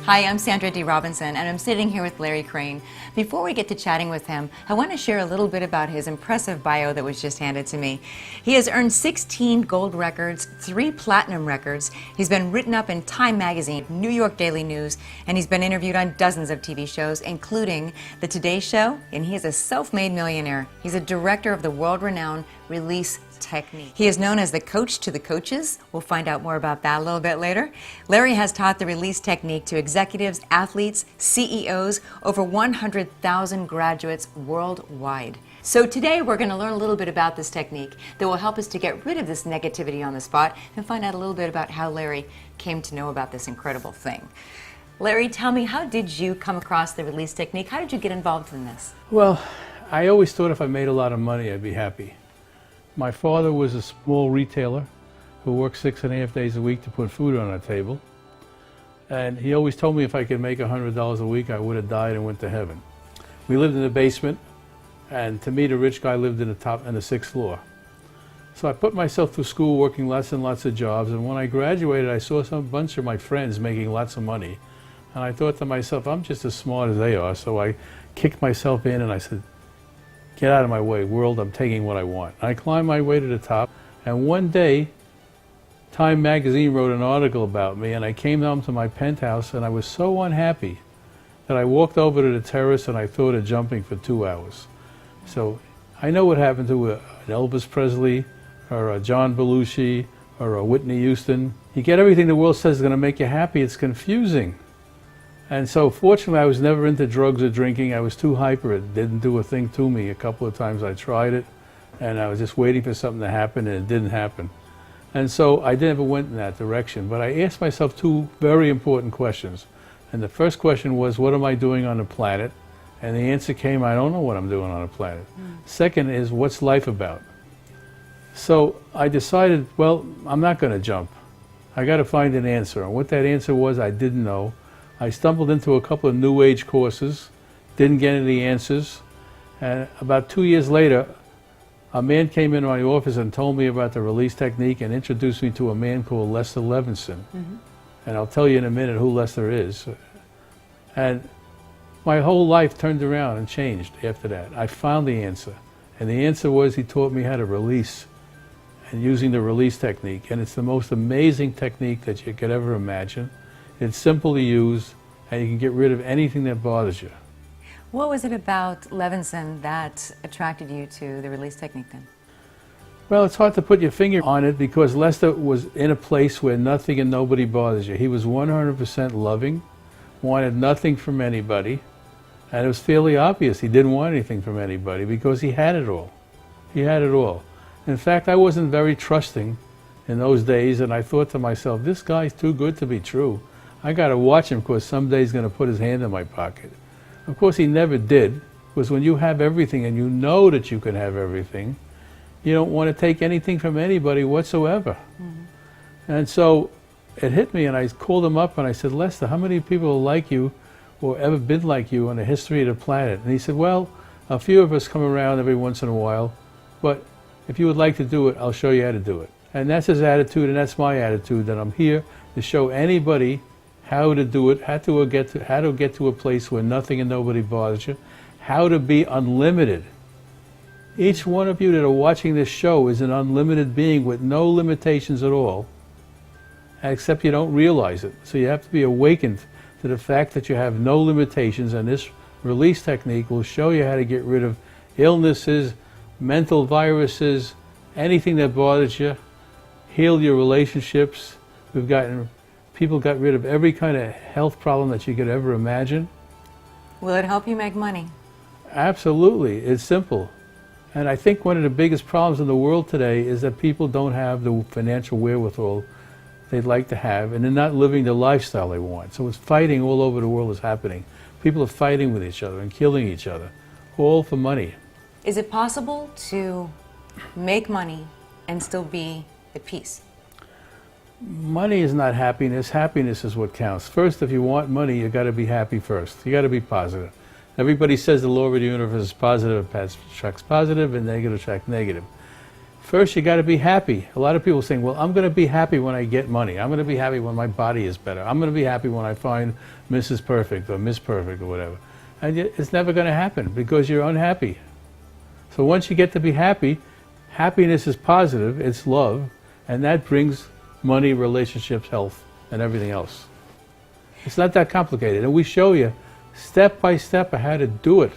Hi, I'm Sandra D. Robinson, and I'm sitting here with Larry Crane. Before we get to chatting with him, I want to share a little bit about his impressive bio that was just handed to me. He has earned 16 gold records, 3 platinum records. He's been written up in Time Magazine, New York Daily News, and he's been interviewed on dozens of TV shows, including The Today Show, and he is a self-made millionaire. He's a director of the world-renowned Release Technique. He is known as the coach to the coaches. We'll find out more about that a little bit later. Larry has taught the Release Technique to executives, athletes, CEOs, over 100,000 graduates worldwide. So today we're going to learn a little bit about this technique that will help us to get rid of this negativity on the spot and find out a little bit about how Larry came to know about this incredible thing. Larry, tell me, how did you come across the Release Technique? How did you get involved in this? Well, I always thought if I made a lot of money, I'd be happy. My father was a small retailer who worked 6.5 days a week to put food on our table. And he always told me if I could make $100 a week, I would have died and went to heaven. We lived in the basement, and to me, the rich guy lived in the 6th floor. So I put myself through school working lots and lots of jobs, and when I graduated, I saw some bunch of my friends making lots of money. And I thought to myself, I'm just as smart as they are, so I kicked myself in and I said, get out of my way, world, I'm taking what I want. I climbed my way to the top, and one day, Time Magazine wrote an article about me, and I came down to my penthouse, and I was so unhappy that I walked over to the terrace and I thought of jumping for 2 hours. So I know what happened to an Elvis Presley, or a John Belushi, or a Whitney Houston. You get everything the world says is going to make you happy, it's confusing. And so fortunately I was never into drugs or drinking. I was too hyper. It didn't do a thing to me. A couple of times I tried it and I was just waiting for something to happen and it didn't happen. And so I never went in that direction. But I asked myself 2 very important questions. And the first question was, what am I doing on the planet? And the answer came, I don't know what I'm doing on the planet. Second is, what's life about? So I decided, well, I'm not going to jump. I got to find an answer. And what that answer was, I didn't know. I stumbled into a couple of New Age courses, didn't get any answers, and about 2 years later, a man came into my office and told me about the Release Technique and introduced me to a man called Lester Levenson. And I'll tell you in a minute who Lester is. And my whole life turned around and changed after that. I found the answer, and the answer was he taught me how to release and using the Release Technique, and it's the most amazing technique that you could ever imagine. It's simple to use, and you can get rid of anything that bothers you. What was it about Levinson that attracted you to the Release Technique then? Well, it's hard to put your finger on it because Lester was in a place where nothing and nobody bothers you. He was 100% loving, wanted nothing from anybody, and it was fairly obvious he didn't want anything from anybody because he had it all. He had it all. In fact, I wasn't very trusting in those days, and I thought to myself, this guy's too good to be true. I got to watch him because someday he's going to put his hand in my pocket. Of course, he never did, because when you have everything and you know that you can have everything, you don't want to take anything from anybody whatsoever. And so it hit me, and I called him up and I said, Lester, how many people are like you or ever been like you in the history of the planet? And he said, well, a few of us come around every once in a while, but if you would like to do it, I'll show you how to do it. And that's his attitude, and that's my attitude, that I'm here to show anybody how to do it, how to get to a place where nothing and nobody bothers you, how to be unlimited. Each one of you that are watching this show is an unlimited being with no limitations at all, except you don't realize it. So you have to be awakened to the fact that you have no limitations, and this Release Technique will show you how to get rid of illnesses, mental viruses, anything that bothers you, heal your relationships. People got rid of every kind of health problem that you could ever imagine. Will it help you make money? Absolutely. It's simple. And I think one of the biggest problems in the world today is that people don't have the financial wherewithal they'd like to have, and they're not living the lifestyle they want. So it's fighting all over the world is happening. People are fighting with each other and killing each other, all for money. Is it possible to make money and still be at peace? Money is not happiness. Happiness is what counts. First, if you want money, you got to be happy first. You got to be positive. Everybody says the law of the universe is positive attracts positive and negative attracts negative. First, you got to be happy. A lot of people saying, well, I'm going to be happy when I get money. I'm going to be happy when my body is better. I'm going to be happy when I find Mrs. Perfect or Miss Perfect or whatever. And it's never going to happen because you're unhappy. So once you get to be happy, happiness is positive, it's love, and that brings money, relationships, health, and everything else. It's not that complicated. And we show you step by step how to do it.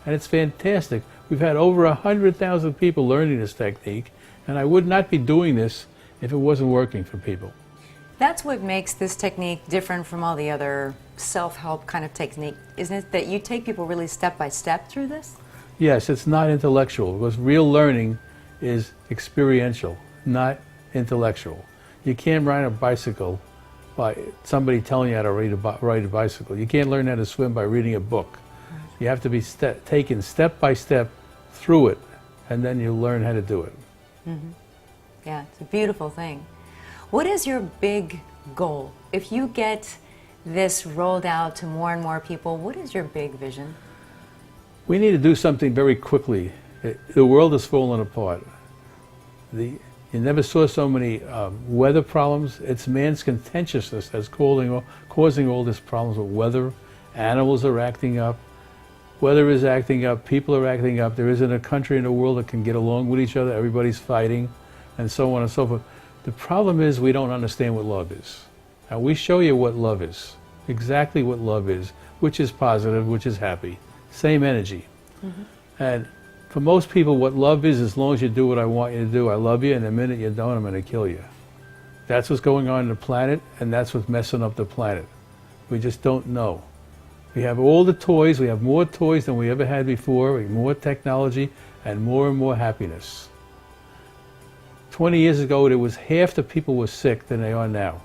And it's fantastic. We've had over 100,000 people learning this technique, and I would not be doing this if it wasn't working for people. That's what makes this technique different from all the other self-help kind of technique, isn't it? That you take people really step by step through this? Yes, it's not intellectual, because real learning is experiential, not intellectual. You can't ride a bicycle by somebody telling you how to ride a bicycle. You can't learn how to swim by reading a book. You have to be taken step by step through it, and then you learn how to do it. Mm-hmm. Yeah, it's a beautiful thing. What is your big goal? If you get this rolled out to more and more people, what is your big vision? We need to do something very quickly. The world has fallen apart. You never saw so many weather problems. It's man's contentiousness that's causing all these problems with weather. Animals are acting up. Weather is acting up. People are acting up. There isn't a country in the world that can get along with each other. Everybody's fighting, and so on and so forth. The problem is we don't understand what love is. And we show you what love is, exactly what love is, which is positive, which is happy. Same energy. Mm-hmm. And for most people, what love is, as long as you do what I want you to do, I love you, and the minute you don't, I'm going to kill you. That's what's going on in the planet, and that's what's messing up the planet. We just don't know. We have all the toys, we have more toys than we ever had before, we have more technology, and more happiness. 20 years ago, there was half the people were sick than they are now.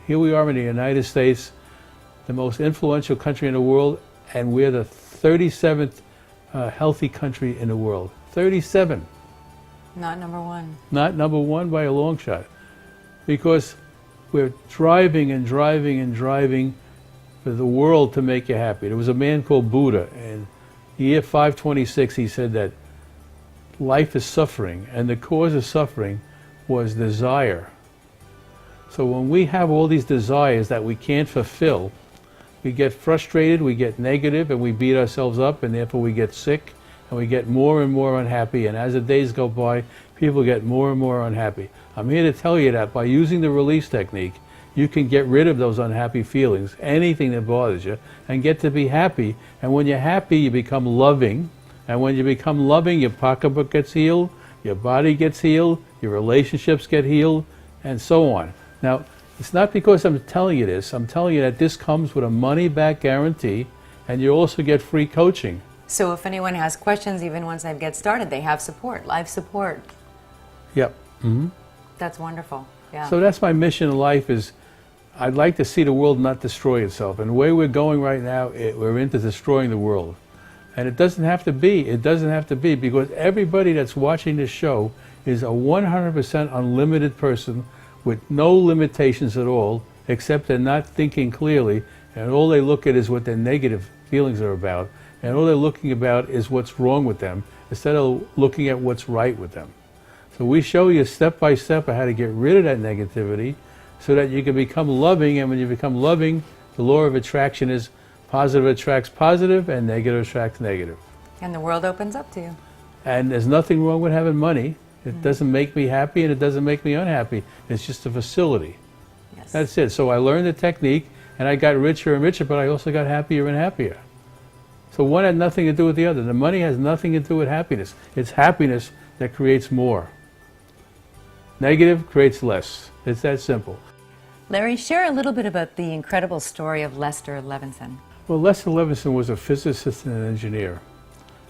Here we are in the United States, the most influential country in the world, and we're the 37th healthy country in the world. 37. Not number one. Not number one by a long shot. Because we're driving and driving and driving for the world to make you happy. There was a man called Buddha, and in year 526 he said that life is suffering, and the cause of suffering was desire. So when we have all these desires that we can't fulfill, we get frustrated, we get negative, and we beat ourselves up, and therefore we get sick, and we get more and more unhappy, and as the days go by, people get more and more unhappy. I'm here to tell you that by using the release technique, you can get rid of those unhappy feelings, anything that bothers you, and get to be happy. And when you're happy, you become loving, and when you become loving, your pocketbook gets healed, your body gets healed, your relationships get healed, and so on. Now, it's not because I'm telling you this. I'm telling you that this comes with a money-back guarantee, and you also get free coaching. So if anyone has questions, even once I get started, they have support, live support. Yep. Mm-hmm. That's wonderful. Yeah. So that's my mission in life is I'd like to see the world not destroy itself. And the way we're going right now, we're into destroying the world. And it doesn't have to be. It doesn't have to be, because everybody that's watching this show is a 100% unlimited person with no limitations at all, except they're not thinking clearly, and all they look at is what their negative feelings are about, and all they're looking about is what's wrong with them, instead of looking at what's right with them. So we show you step by step how to get rid of that negativity so that you can become loving, and when you become loving, the law of attraction is positive attracts positive and negative attracts negative. And the world opens up to you. And there's nothing wrong with having money. It doesn't make me happy and it doesn't make me unhappy. It's just a facility. Yes. That's it. So I learned the technique and I got richer and richer, but I also got happier and happier. So one had nothing to do with the other. The money has nothing to do with happiness. It's happiness that creates more. Negative creates less. It's that simple. Larry, share a little bit about the incredible story of Lester Levenson. Well, Lester Levenson was a physicist and an engineer.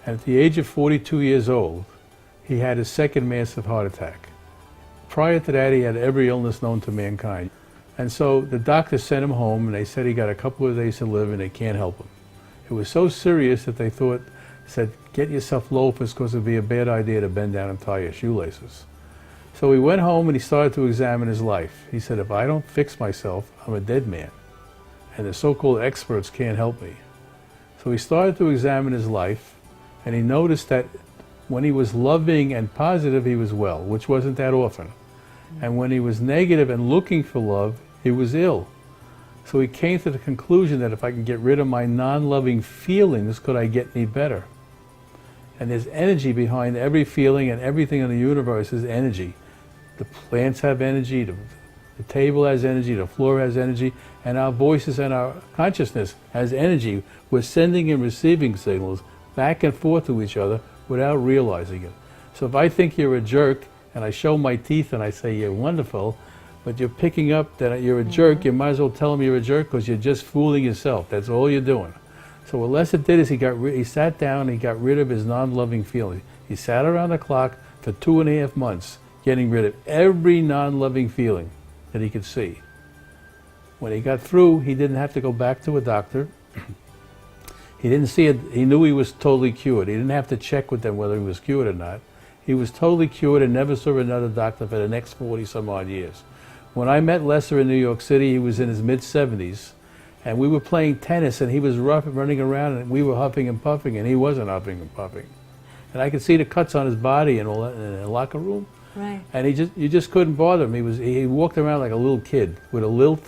And at the age of 42 years old, he had his second massive heart attack. Prior to that, he had every illness known to mankind. And so the doctor sent him home, and they said he got a couple of days to live and they can't help him. It was so serious that they said, get yourself loafers because it would be a bad idea to bend down and tie your shoelaces. So he went home and he started to examine his life. He said, if I don't fix myself, I'm a dead man. And the so-called experts can't help me. So he started to examine his life, and he noticed that When he was loving and positive, he was well, which wasn't that often. And when he was negative and looking for love, he was ill. So he came to the conclusion that if I can get rid of my non-loving feelings, could I get any better? And there's energy behind every feeling, and everything in the universe is energy. The plants have energy, the table has energy, the floor has energy, and our voices and our consciousness has energy. We're sending and receiving signals back and forth to each other without realizing it. So if I think you're a jerk, and I show my teeth and I say you're wonderful, but you're picking up that you're a jerk, you might as well tell him you're a jerk, because you're just fooling yourself. That's all you're doing. So what Lester did is he sat down and he got rid of his non-loving feeling. He sat around the clock for 2.5 months, getting rid of every non-loving feeling that he could see. When he got through, he didn't have to go back to a doctor. He didn't see it. He knew he was totally cured. He didn't have to check with them whether he was cured or not. He was totally cured and never saw another doctor for the next 40-some odd years. When I met Lester in New York City, he was in his mid-70s, and we were playing tennis, and he was running around, and we were huffing and puffing, and he wasn't huffing and puffing. And I could see the cuts on his body and all that in the locker room. Right. And you just couldn't bother him. He walked around like a little kid with a lilt.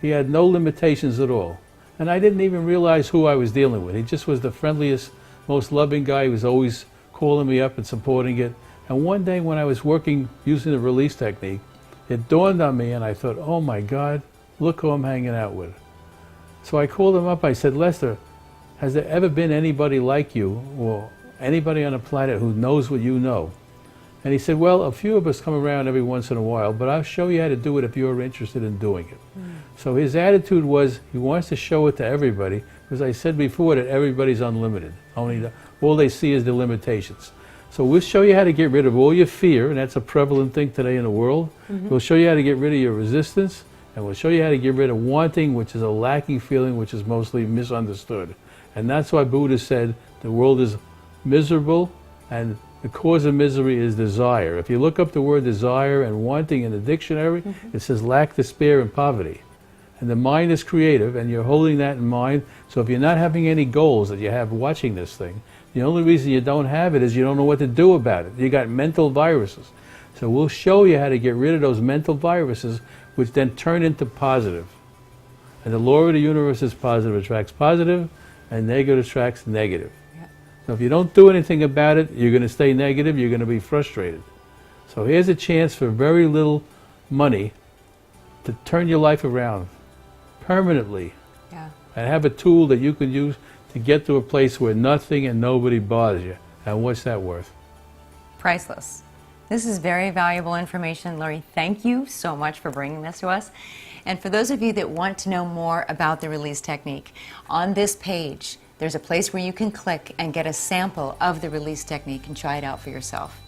He had no limitations at all. And I didn't even realize who I was dealing with. He just was the friendliest, most loving guy. He was always calling me up and supporting it. And one day when I was working using the release technique, it dawned on me, and I thought, oh my God, look who I'm hanging out with. So I called him up. I said, Lester, has there ever been anybody like you, or anybody on the planet who knows what you know? And he said, well, a few of us come around every once in a while, but I'll show you how to do it if you're interested in doing it. So his attitude was, he wants to show it to everybody, because I said before that everybody's unlimited. All they see is the limitations. So we'll show you how to get rid of all your fear, and that's a prevalent thing today in the world. We'll show you how to get rid of your resistance, and we'll show you how to get rid of wanting, which is a lacking feeling, which is mostly misunderstood. And that's why Buddha said the world is miserable, and the cause of misery is desire. If you look up the word desire and wanting in the dictionary, it says lack, despair, and poverty. And the mind is creative, and you're holding that in mind. So if you're not having any goals that you have watching this thing, the only reason you don't have it is you don't know what to do about it. You got mental viruses. So we'll show you how to get rid of those mental viruses, which then turn into positive. And the law of the universe is positive attracts positive, and negative attracts negative. So if you don't do anything about it, you're going to stay negative, you're going to be frustrated. So here's a chance for very little money to turn your life around permanently. Yeah. And have a tool that you can use to get to a place where nothing and nobody bothers you. And what's that worth? Priceless. This is very valuable information, Larry. Thank you so much for bringing this to us. And for those of you that want to know more about the release technique, on this page, there's a place where you can click and get a sample of the release technique and try it out for yourself.